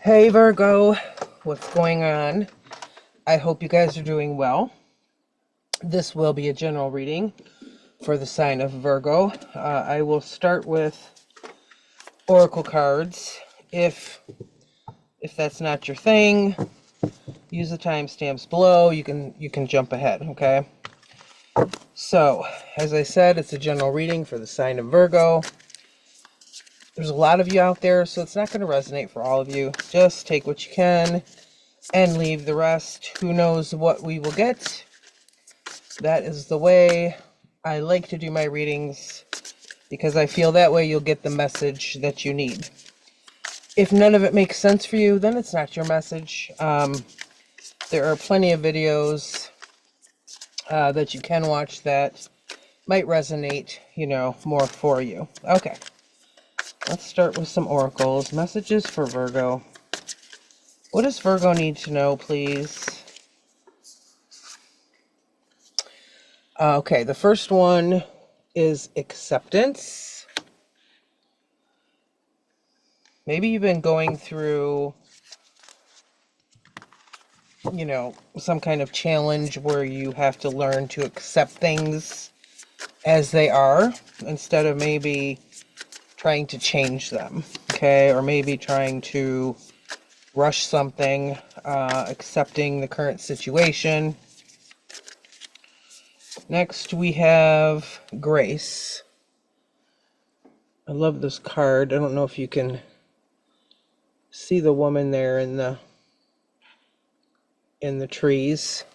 Hey Virgo, what's going on? I hope you guys are doing well. This will be a general reading for the sign of Virgo. I will start with oracle cards. If that's not your thing, use the timestamps below. You can jump ahead, okay? So, as I said, it's a general reading for the sign of Virgo. There's a lot of you out there, so it's not going to resonate for all of you. Just take what you can and leave the rest. Who knows what we will get? That is the way I like to do my readings, because I feel that way you'll get the message that you need. If none of it makes sense for you, then it's not your message. There are plenty of videos that you can watch that might resonate, more for you. Okay. Let's start with some oracles. Messages for Virgo. What does Virgo need to know, please? Okay, the first one is acceptance. Maybe you've been going through, some kind of challenge where you have to learn to accept things as they are instead of maybe trying to change them, okay? Or maybe trying to rush something, accepting the current situation. Next, we have grace. I love this card. I don't know if you can see the woman there in the trees.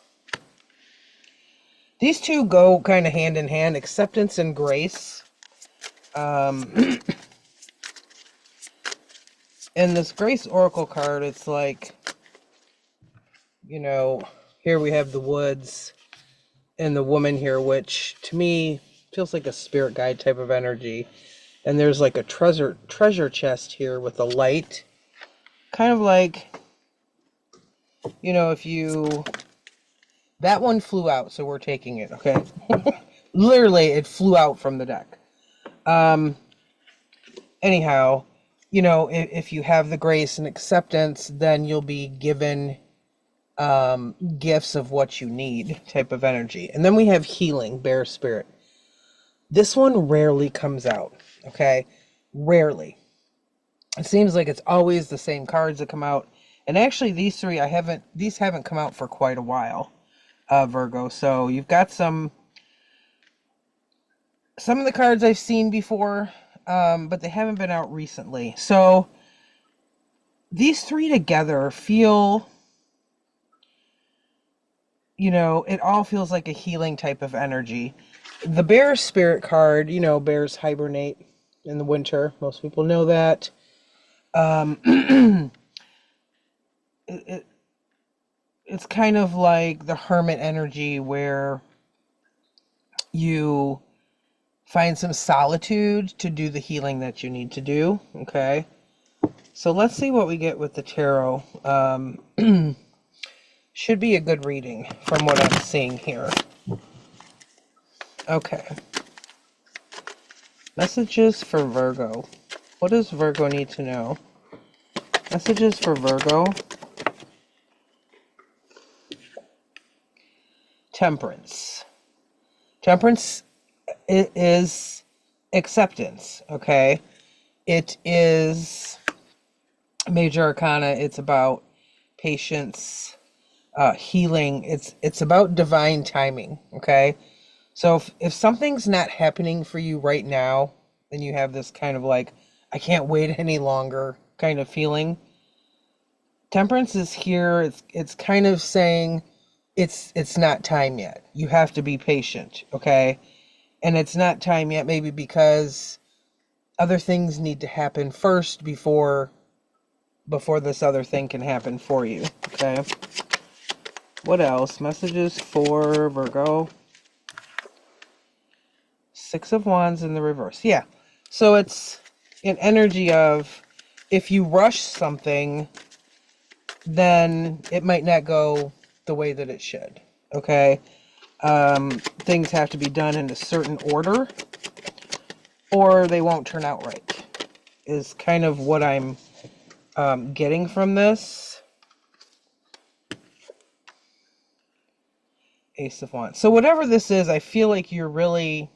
These two go kind of hand in hand, acceptance and grace. In this Grace Oracle card, it's like, here we have the woods and the woman here, which to me feels like a spirit guide type of energy. And there's like a treasure chest here with a light. Kind of like, if you... That one flew out, so we're taking it, okay? Literally, it flew out from the deck. Anyhow, if you have the grace and acceptance, then you'll be given gifts of what you need type of energy. And then we have healing, bear spirit. This one rarely comes out, okay? Rarely. It seems like it's always the same cards that come out. And actually, these three, these haven't come out for quite a while, Virgo. So you've got some of the cards I've seen before, but they haven't been out recently. So these three together feel, it all feels like a healing type of energy. The bear spirit card, bears hibernate in the winter. Most people know that. It's kind of like the hermit energy where you find some solitude to do the healing that you need to do, okay? So let's see what we get with the tarot. Should be a good reading from what I'm seeing here. Okay. Messages for Virgo. What does Virgo need to know? Messages for Virgo. Temperance. Temperance is acceptance, okay? It is major arcana. It's about patience, healing. It's about divine timing, okay? So if something's not happening for you right now, then you have this kind of like, I can't wait any longer kind of feeling. Temperance is here. It's kind of saying it's not time yet. You have to be patient, okay? And it's not time yet, maybe because other things need to happen first before this other thing can happen for you, okay? What else? Messages for Virgo. Six of Wands in the reverse. Yeah. So it's an energy of, if you rush something, then it might not go the way that it should, okay? Things have to be done in a certain order, or they won't turn out right, is kind of what I'm getting from this. Ace of Wands. So whatever this is, I feel like you're really,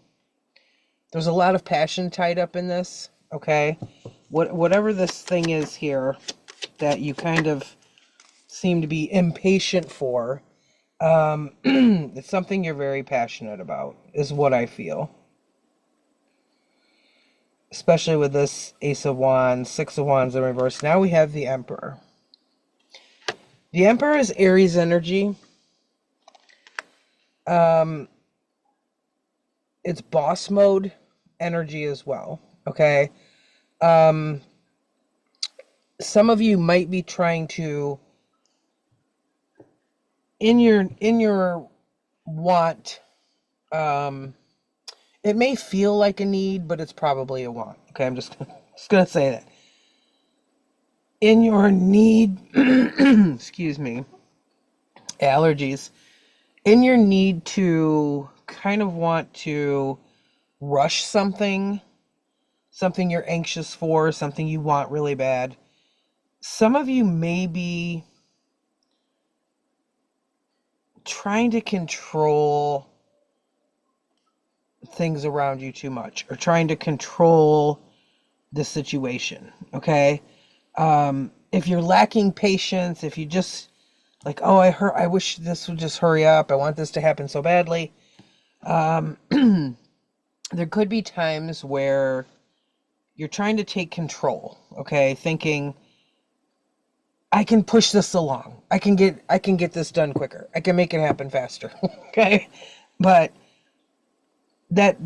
there's a lot of passion tied up in this, okay? Whatever this thing is here that you kind of seem to be impatient for, it's something you're very passionate about, is what I feel. Especially with this Ace of Wands, Six of Wands in reverse. Now we have the Emperor. The Emperor is Aries energy. It's boss mode energy as well, okay? Some of you might be trying to, in your want, it may feel like a need, but it's probably a want. Okay, I'm just gonna say that. In your need, excuse me, allergies. In your need to kind of want to rush something you're anxious for, something you want really bad. Some of you may be trying to control things around you too much, or trying to control the situation, okay? If you're lacking patience, if you just like, oh, I wish this would just hurry up, I want this to happen so badly, there could be times where you're trying to take control, okay? Thinking, I can push this along. I can get this done quicker. I can make it happen faster. Okay? But that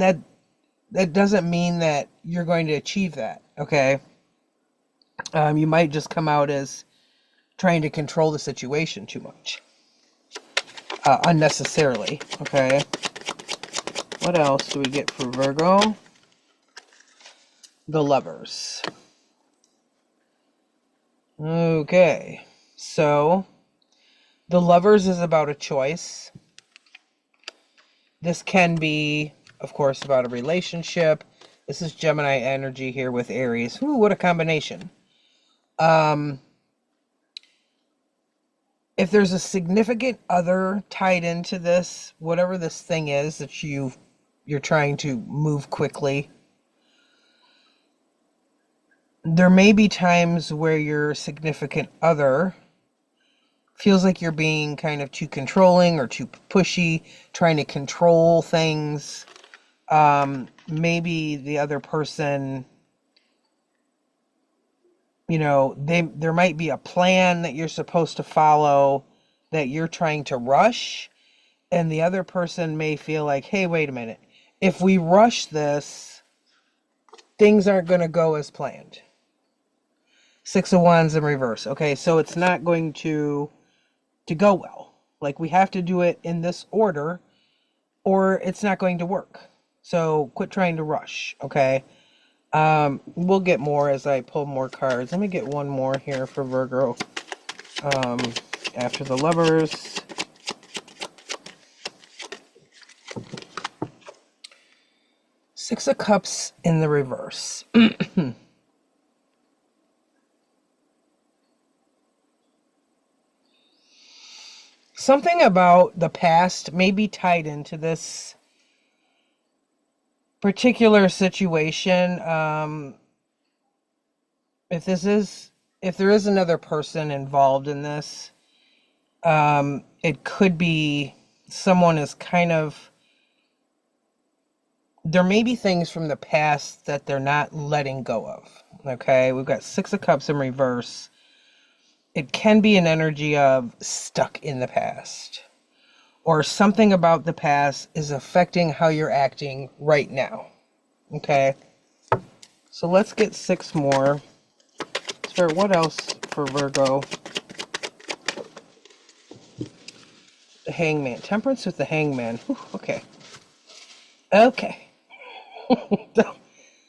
doesn't mean that you're going to achieve that, okay? You might just come out as trying to control the situation too much. Unnecessarily, okay? What else do we get for Virgo? The Lovers. Okay, so the Lovers is about a choice. This can be, of course, about a relationship. This is Gemini energy here with Aries. Ooh, what a combination. If there's a significant other tied into this, whatever this thing is that you're trying to move quickly, there may be times where your significant other feels like you're being kind of too controlling or too pushy, trying to control things. Maybe the other person, you know, there might be a plan that you're supposed to follow that you're trying to rush, and the other person may feel like, hey, wait a minute. If we rush this, things aren't going to go as planned. Six of Wands in reverse. Okay, so it's not going to go well. Like, we have to do it in this order or it's not going to work. So quit trying to rush, okay? We'll get more as I pull more cards. Let me get one more here for Virgo. After the Lovers. Six of Cups in the reverse. Something about the past may be tied into this particular situation. If there is another person involved in this, it could be someone is kind of, there may be things from the past that they're not letting go of. Okay, we've got Six of Cups in reverse. It can be an energy of stuck in the past, or something about the past is affecting how you're acting right now. Okay, so let's get six more. Sure, what else for Virgo? The Hangman. Temperance with the Hangman. Whew, okay. Okay.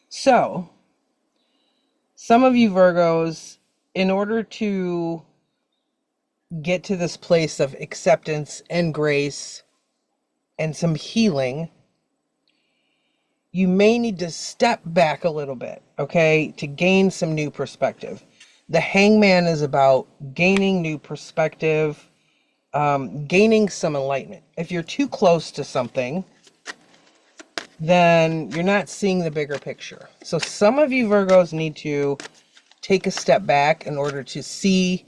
So, some of you Virgos, in order to get to this place of acceptance and grace and some healing, you may need to step back a little bit, okay, to gain some new perspective. The Hangman is about gaining new perspective, gaining some enlightenment. If you're too close to something, then you're not seeing the bigger picture. So some of you Virgos need to take a step back in order to see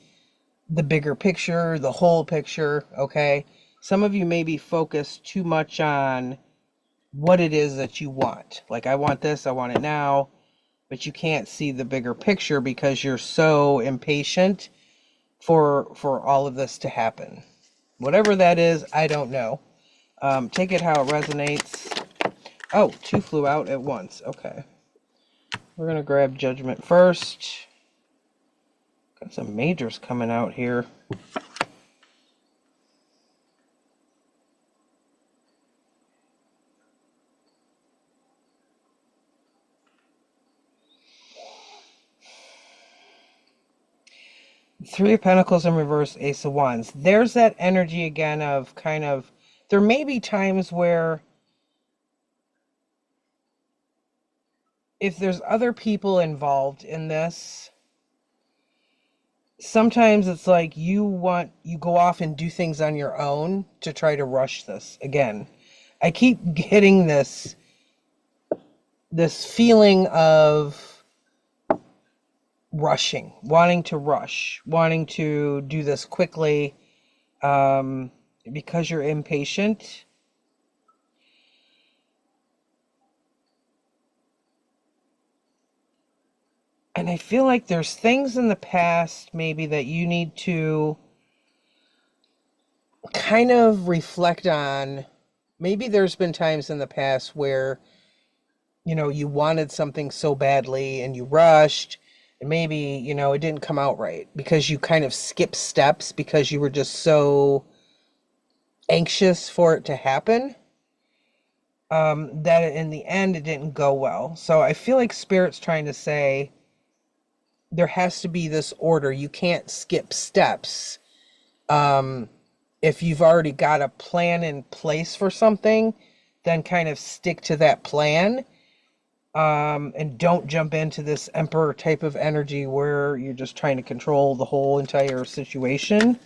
the bigger picture, the whole picture, okay? Some of you may be focused too much on what it is that you want. Like, I want this, I want it now, but you can't see the bigger picture because you're so impatient for all of this to happen. Whatever that is, I don't know. Take it how it resonates. Oh, 2 flew out at once. Okay. We're going to grab Judgment first. Got some majors coming out here. Three of Pentacles in reverse, Ace of Wands. There's that energy again of kind of, there may be times where if there's other people involved in this, sometimes it's like you go off and do things on your own to try to rush this. Again, I keep getting this feeling of rushing, wanting to rush, wanting to do this quickly, because you're impatient. And I feel like there's things in the past maybe that you need to kind of reflect on. Maybe there's been times in the past where, you know, you wanted something so badly and you rushed, and maybe, you know, it didn't come out right because you kind of skipped steps because you were just so anxious for it to happen, that in the end it didn't go well. So I feel like Spirit's trying to say, there has to be this order. You can't skip steps. If you've already got a plan in place for something, then kind of stick to that plan. And don't jump into this Emperor type of energy where you're just trying to control the whole entire situation,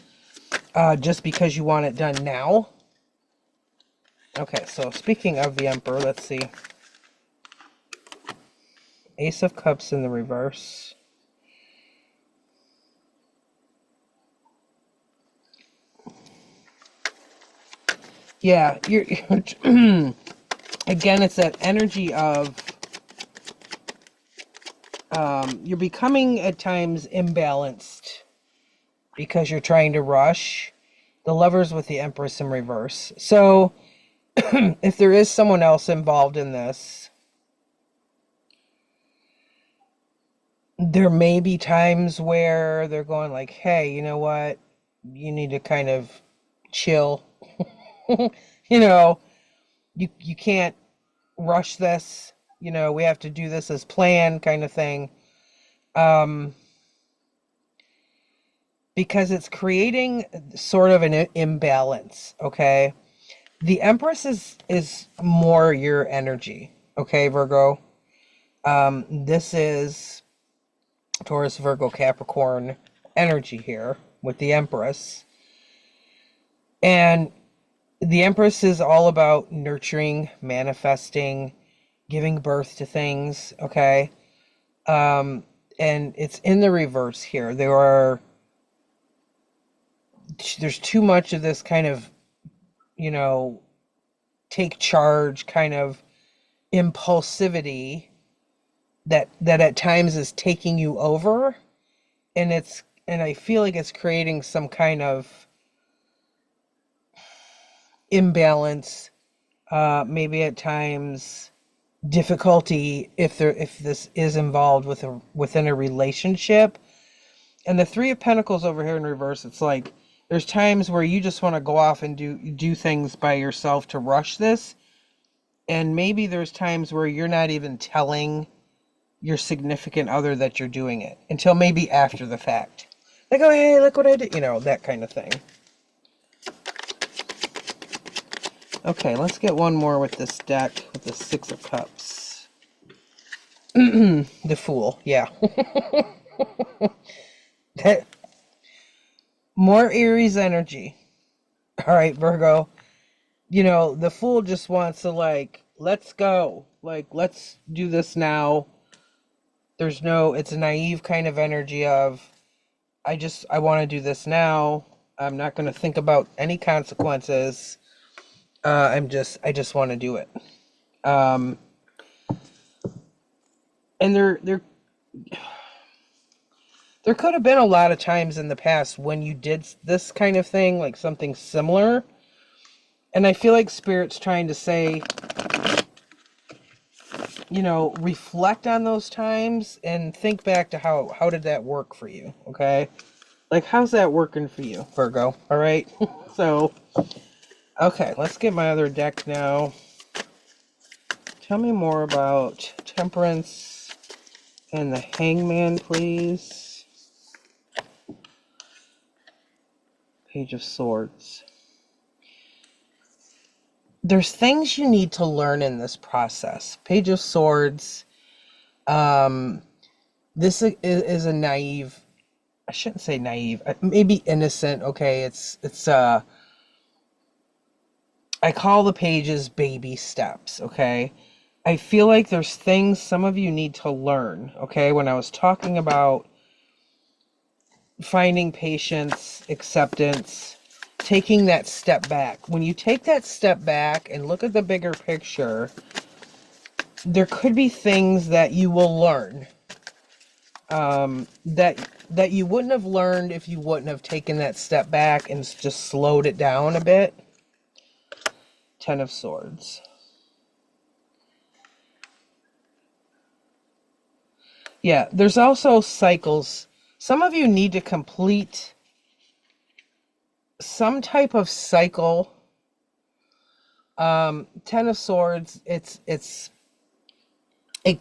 just because you want it done now. Okay, so speaking of the Emperor, let's see. Ace of Cups in the reverse. Yeah, you're again, it's that energy of you're becoming at times imbalanced because you're trying to rush. The Lovers with the Empress in reverse. So if there is someone else involved in this, there may be times where they're going like, hey, you know what? You need to kind of chill. You know, you can't rush this. You know, we have to do this as planned, kind of thing. Because it's creating sort of an imbalance, okay? The Empress is more your energy, okay, Virgo? This is Taurus, Virgo, Capricorn energy here with the Empress. And the Empress is all about nurturing, manifesting, giving birth to things, okay? And it's in the reverse here. There's too much of this kind of, you know, take charge kind of impulsivity that at times is taking you over, and I feel like it's creating some kind of imbalance, maybe at times difficulty if this is involved within a relationship. And the Three of Pentacles over here in reverse, it's like there's times where you just want to go off and do things by yourself to rush this, and maybe there's times where you're not even telling your significant other that you're doing it until maybe after the fact. Like, oh, hey, look what I did, you know, that kind of thing. Okay, let's get one more with this deck, with the Six of Cups. The Fool, yeah. That, more Aries energy. All right, Virgo. You know, the Fool just wants to, like, let's go. Like, let's do this now. It's a naive kind of energy of, I want to do this now. I'm not going to think about any consequences. I just want to do it. And there could have been a lot of times in the past when you did this kind of thing, like something similar. And I feel like Spirit's trying to say, you know, reflect on those times and think back to how did that work for you, okay? Like, how's that working for you, Virgo? All right? So, okay, let's get my other deck now. Tell me more about Temperance and the Hangman, please. Page of Swords. There's things you need to learn in this process. Page of Swords. This is a naive, I shouldn't say naive, maybe innocent, okay? I call the pages baby steps, okay? I feel like there's things some of you need to learn, okay? When I was talking about finding patience, acceptance, taking that step back. When you take that step back and look at the bigger picture, there could be things that you will learn that you wouldn't have learned if you wouldn't have taken that step back and just slowed it down a bit. Ten of Swords. Yeah, there's also cycles. Some of you need to complete some type of cycle. Ten of Swords, it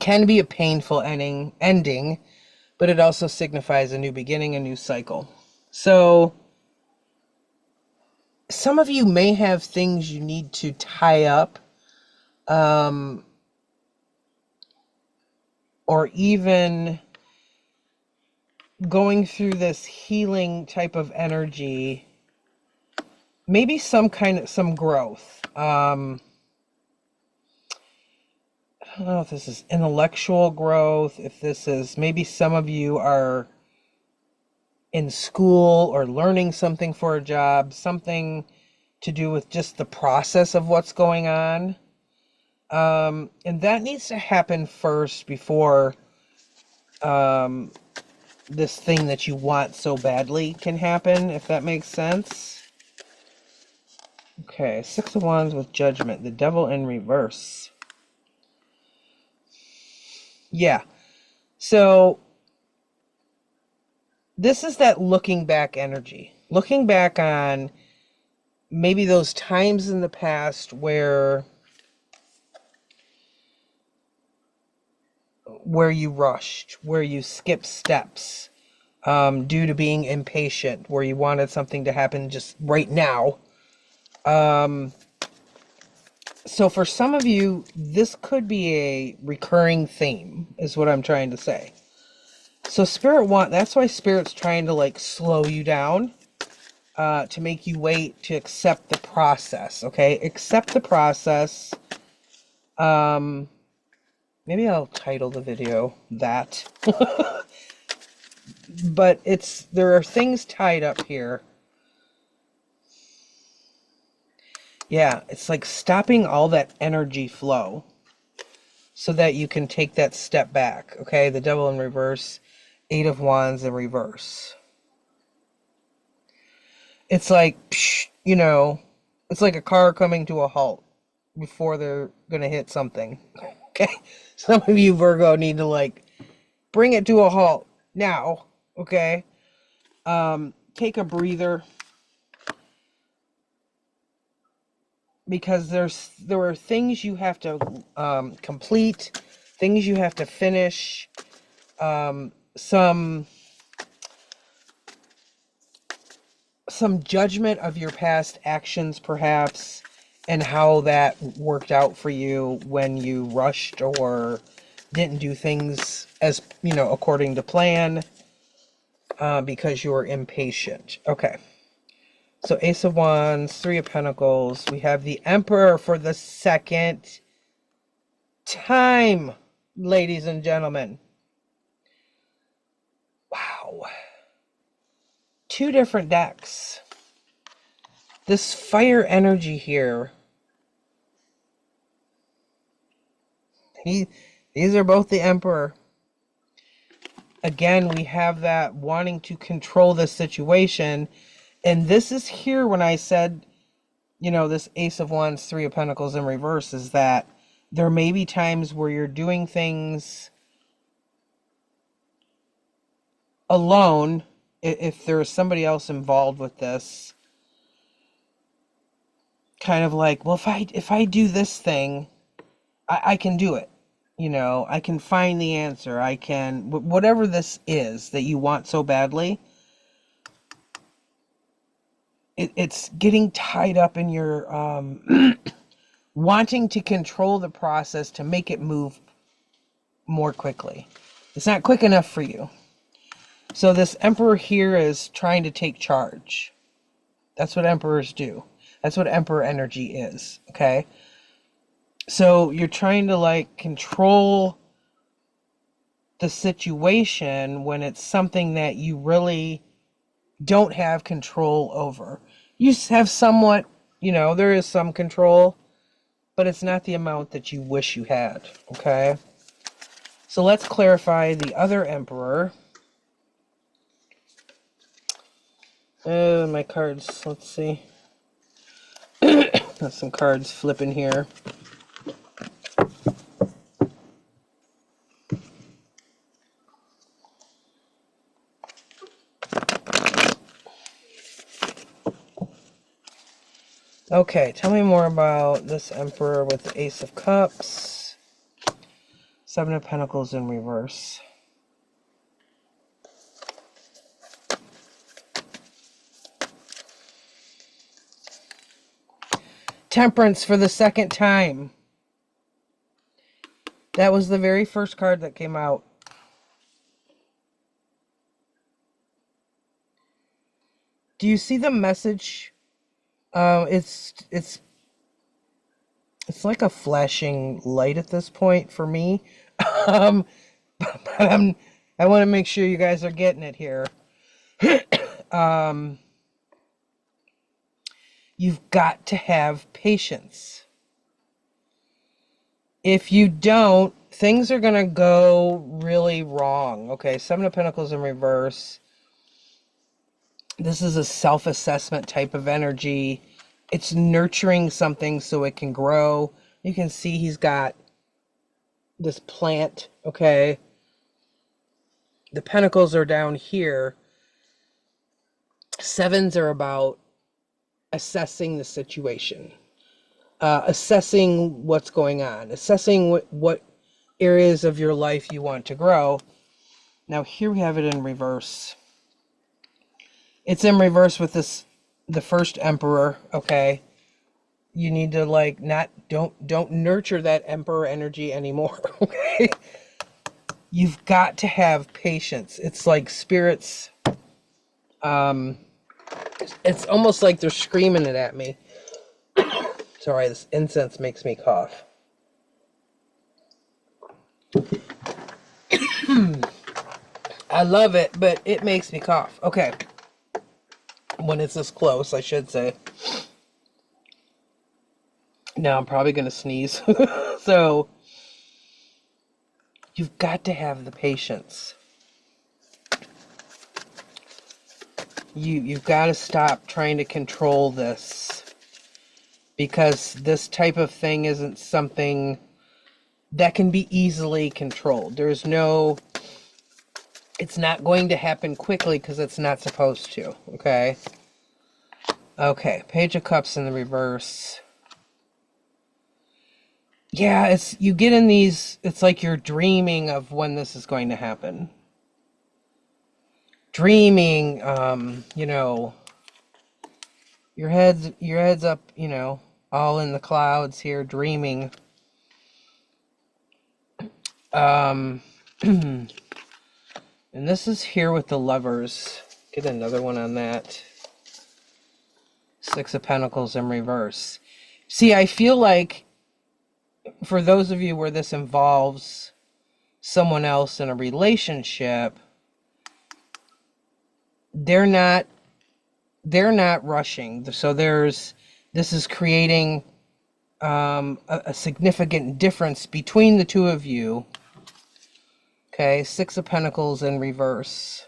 can be a painful ending, but it also signifies a new beginning, a new cycle. So some of you may have things you need to tie up, or even going through this healing type of energy, maybe some growth. I don't know if this is intellectual growth, if this is, maybe some of you are in school or learning something for a job, something to do with just the process of what's going on. And that needs to happen first before this thing that you want so badly can happen, if that makes sense. Okay, Six of Wands with Judgment, the Devil in reverse. Yeah, so this is that looking back energy. Looking back on maybe those times in the past where you rushed, where you skipped steps due to being impatient, where you wanted something to happen just right now. So for some of you, this could be a recurring theme, is what I'm trying to say. So that's why Spirit's trying to, like, slow you down, to make you wait, to accept the process, okay? Accept the process. Maybe I'll title the video that. But there are things tied up here. Yeah, it's like stopping all that energy flow so that you can take that step back, okay? The Devil in reverse, Eight of Wands in reverse. It's like, you know, it's like a car coming to a halt before they're going to hit something, okay? Some of you, Virgo, need to, like, bring it to a halt now, okay? Take a breather. Because there are things you have to complete, things you have to finish, some judgment of your past actions, perhaps, and how that worked out for you when you rushed or didn't do things as, you know, according to plan. because you're impatient. Okay. So Ace of Wands, Three of Pentacles. We have the Emperor for the second time, ladies and gentlemen. Wow. Two different decks. This fire energy here. These are both the Emperor. Again, we have that wanting to control the situation. And this is here when I said, you know, this Ace of Wands, Three of Pentacles in reverse, is that there may be times where you're doing things alone. If there's somebody else involved with this, kind of like, well, if I do this thing, I can do it. You know, I can find the answer. I can, whatever this is that you want so badly, it's getting tied up in your wanting to control the process to make it move more quickly. It's not quick enough for you. So this Emperor here is trying to take charge. That's what Emperors do. That's what Emperor energy is, okay? So you're trying to like control the situation when it's something that you really don't have control over. You have somewhat, you know, there is some control, but it's not the amount that you wish you had, okay? So let's clarify the other Emperor. My cards, let's see. Got some cards flipping here. Okay, tell me more about this Emperor with the Ace of Cups. Seven of Pentacles in reverse. Temperance for the second time. That was the very first card that came out. Do you see the message? It's like a flashing light at this point for me. But I want to make sure you guys are getting it here. You've got to have patience. If you don't, things are going to go really wrong. Okay, Seven of Pentacles in reverse. This is a self-assessment type of energy. It's nurturing something so it can grow. You can see he's got this plant, okay? The pentacles are down here. Sevens are about assessing the situation. Assessing what's going on. Assessing what areas of your life you want to grow. Now here we have it in reverse. It's in reverse with the first Emperor, okay? You need to like don't nurture that Emperor energy anymore, okay? You've got to have patience. It's like spirits, it's almost like they're screaming it at me. Sorry, this incense makes me cough. I love it, but it makes me cough. Okay. When it's this close, I should say. Now I'm probably going to sneeze. So, you've got to have the patience. You've got to stop trying to control this. Because this type of thing isn't something that can be easily controlled. There's no... It's not going to happen quickly because it's not supposed to, okay? Okay, Page of Cups in the reverse. Yeah, it's you get in these, it's like you're dreaming of when this is going to happen. Dreaming, you know, your head's up, you know, all in the clouds here, dreaming. And this is here with the Lovers. Get another one on that. Six of Pentacles in reverse. See, I feel like for those of you where this involves someone else in a relationship, they're not rushing. So this is creating a significant difference between the two of you. Okay, Six of Pentacles in reverse.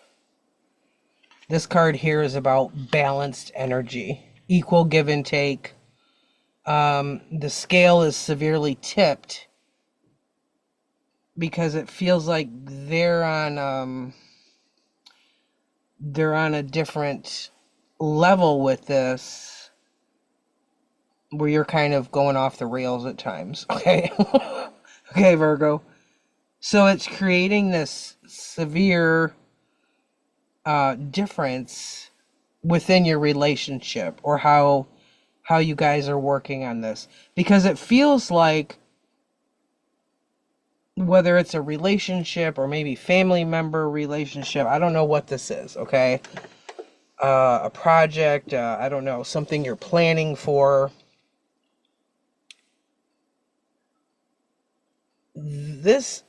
This card here is about balanced energy, equal give and take. The scale is severely tipped because it feels like they're on a different level with this, where you're kind of going off the rails at times. Okay. Okay, Virgo. So it's creating this severe difference within your relationship, or how you guys are working on this, because it feels like, whether it's a relationship or maybe family member relationship, I don't know what this is, okay? A project, I don't know, something you're planning for.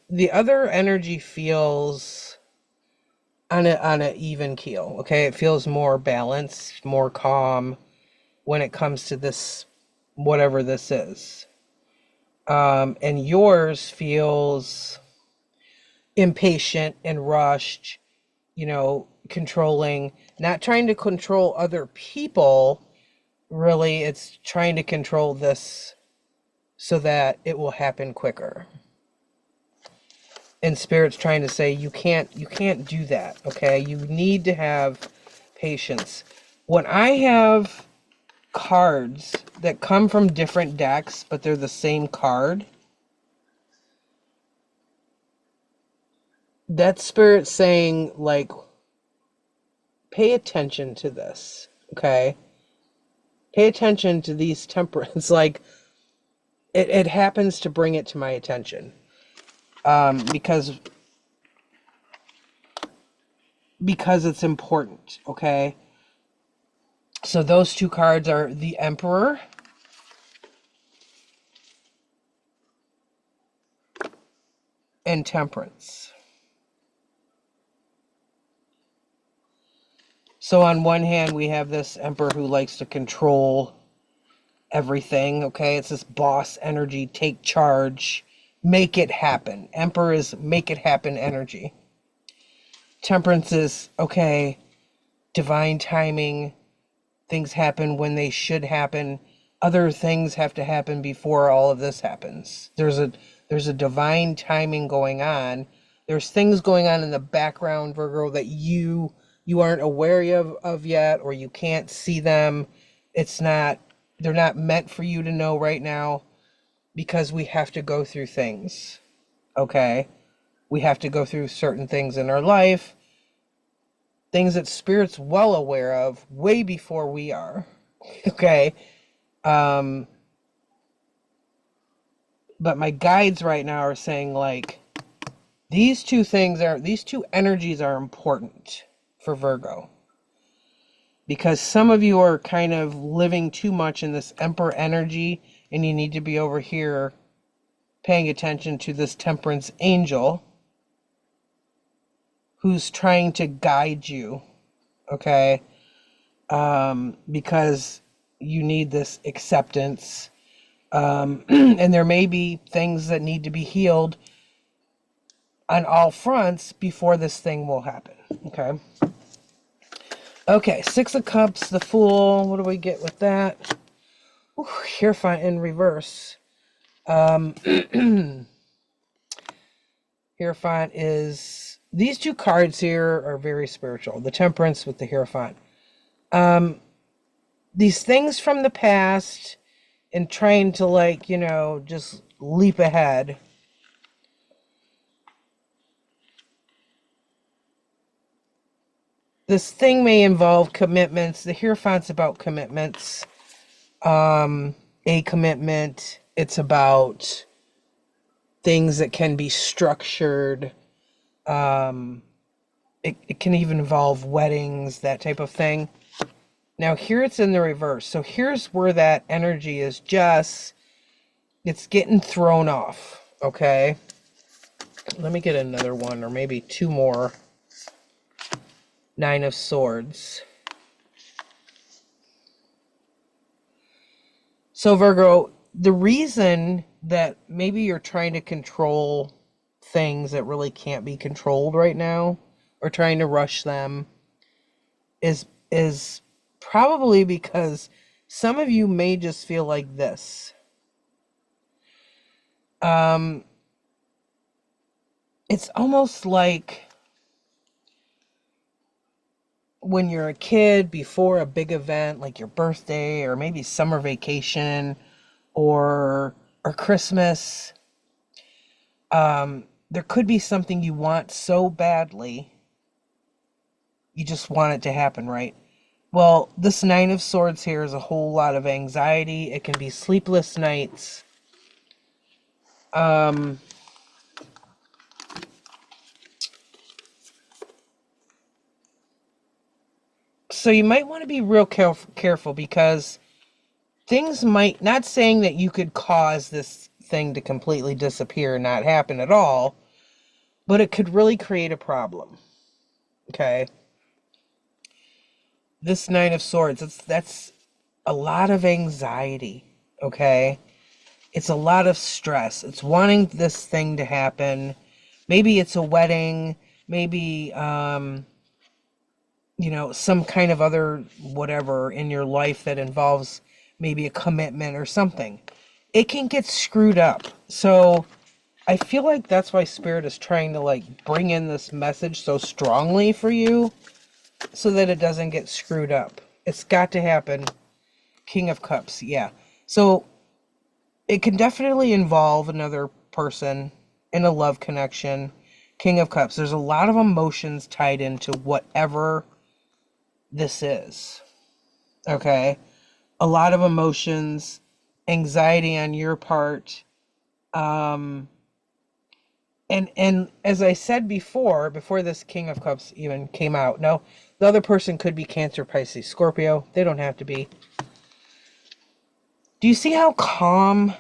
The other energy feels on a even keel, okay? It feels more balanced, more calm when it comes to this, whatever this is. And yours feels impatient and rushed, controlling, not trying to control other people. Really, it's trying to control this so that it will happen quicker. And Spirit's trying to say, you can't do that, okay? You need to have patience. When I have cards that come from different decks, but they're the same card, that's Spirit saying, like, pay attention to this, okay? Pay attention to these temperance. Like, it happens to bring it to my attention. Because it's important, okay? So those two cards are the Emperor and Temperance. So on one hand, we have this Emperor who likes to control everything, okay? It's this boss energy, take charge, make it happen. Emperor is make it happen energy. Temperance is, okay, divine timing. Things happen when they should happen. Other things have to happen before all of this happens. There's a divine timing going on. There's things going on in the background, Virgo, that you aren't aware of yet, or you can't see them. They're not meant for you to know right now, because we have to go through things, okay? We have to go through certain things in our life, things that Spirit's well aware of way before we are, okay? But my guides right now are saying, like, these two energies are important for Virgo. Because some of you are kind of living too much in this Emperor energy, and you need to be over here paying attention to this Temperance angel who's trying to guide you, okay? Because you need this acceptance. And there may be things that need to be healed on all fronts before this thing will happen, okay? Okay, Six of Cups, the Fool. What do we get with that? Ooh, Hierophant in reverse. Hierophant is... These two cards here are very spiritual. The Temperance with the Hierophant. These things from the past and trying to, like, just leap ahead. This thing may involve commitments. The Hierophant's about commitments. A commitment. It's about things that can be structured. it can even involve weddings, that type of thing. Now here it's in the reverse. So here's where that energy is just, it's getting thrown off. Okay. Let me get another one, or maybe two more. Nine of Swords. So Virgo, the reason that maybe you're trying to control things that really can't be controlled right now, or trying to rush them, is probably because some of you may just feel like this. It's almost like when you're a kid before a big event like your birthday or maybe summer vacation or Christmas, there could be something you want so badly. You just want it to happen, right? Well, this Nine of Swords here is a whole lot of anxiety. It can be sleepless nights. So you might want to be real careful because things might, not saying that you could cause this thing to completely disappear and not happen at all, but it could really create a problem. Okay. This Nine of Swords, that's a lot of anxiety. Okay. It's a lot of stress. It's wanting this thing to happen. Maybe it's a wedding. Maybe, you know, some kind of other whatever in your life that involves maybe a commitment or something. It can get screwed up. So I feel like that's why Spirit is trying to like bring in this message so strongly for you so that it doesn't get screwed up. It's got to happen. King of Cups, yeah. So it can definitely involve another person in a love connection. King of Cups, there's a lot of emotions tied into whatever this is. Okay? A lot of emotions, anxiety on your part. And as I said before this King of Cups even came out, no, the other person could be Cancer, Pisces, Scorpio. They don't have to be. Do you see how calm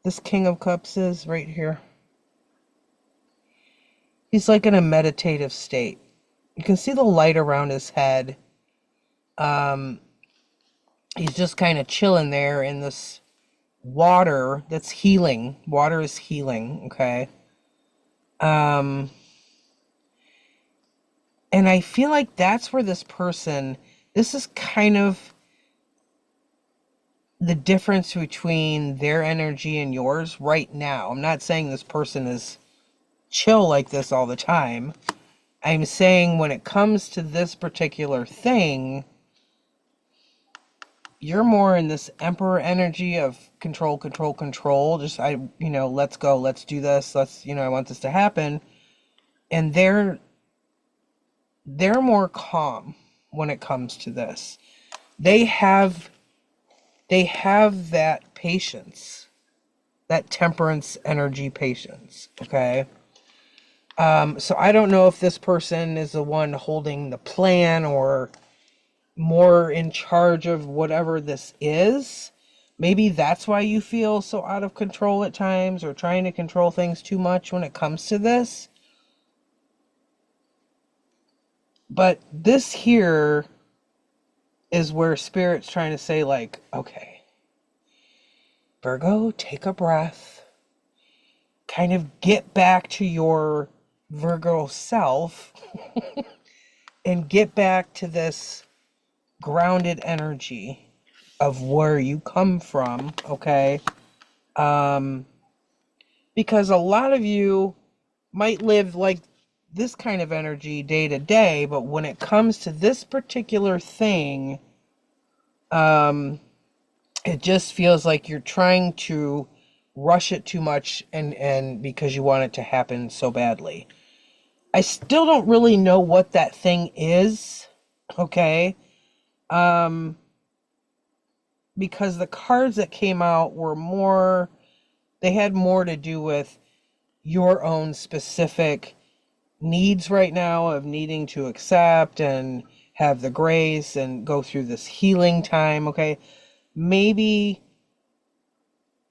this King of Cups is right here? He's like in a meditative state. You can see the light around his head. He's just kind of chilling there in this water that's healing. Water is healing, okay? And I feel like that's where this person, this is kind of the difference between their energy and yours right now. I'm not saying this person is chill like this all the time. I'm saying when it comes to this particular thing, you're more in this Emperor energy of control, control, control. Just, let's go, let's do this, I want this to happen. And they're more calm when it comes to this. They have that patience, that temperance energy patience, okay? So I don't know if this person is the one holding the plan or more in charge of whatever this is. Maybe that's why you feel so out of control at times or trying to control things too much when it comes to this. But this here is where Spirit's trying to say, like, okay, Virgo, take a breath. Kind of get back to your Virgo self and get back to this grounded energy of where you come from, okay? Because a lot of you might live like this kind of energy day to day, but when it comes to this particular thing, it just feels like you're trying to rush it too much and because you want it to happen so badly. I still don't really know what that thing is, okay? Because the cards that came out were they had more to do with your own specific needs right now of needing to accept and have the grace and go through this healing time, okay? Maybe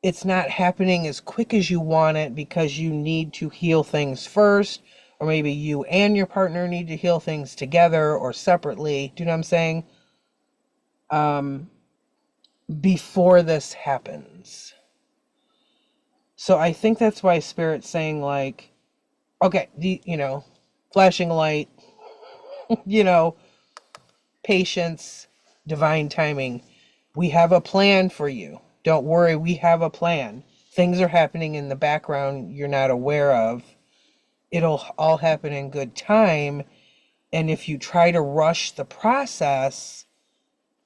it's not happening as quick as you want it because you need to heal things first, or maybe you and your partner need to heal things together or separately. Do you know what I'm saying? Before this happens. So I think that's why Spirit's saying, like, okay, flashing light, patience, divine timing. We have a plan for you. Don't worry, we have a plan. Things are happening in the background you're not aware of. It'll all happen in good time. And if you try to rush the process,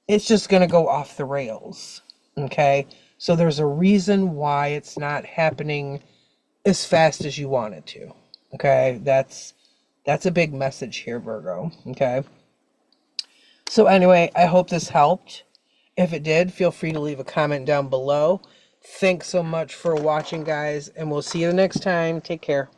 it's just going to go off the rails. Okay? So there's a reason why it's not happening as fast as you want it to. Okay? That's a big message here, Virgo. Okay? So anyway, I hope this helped. If it did, feel free to leave a comment down below. Thanks so much for watching, guys, and we'll see you the next time. Take care.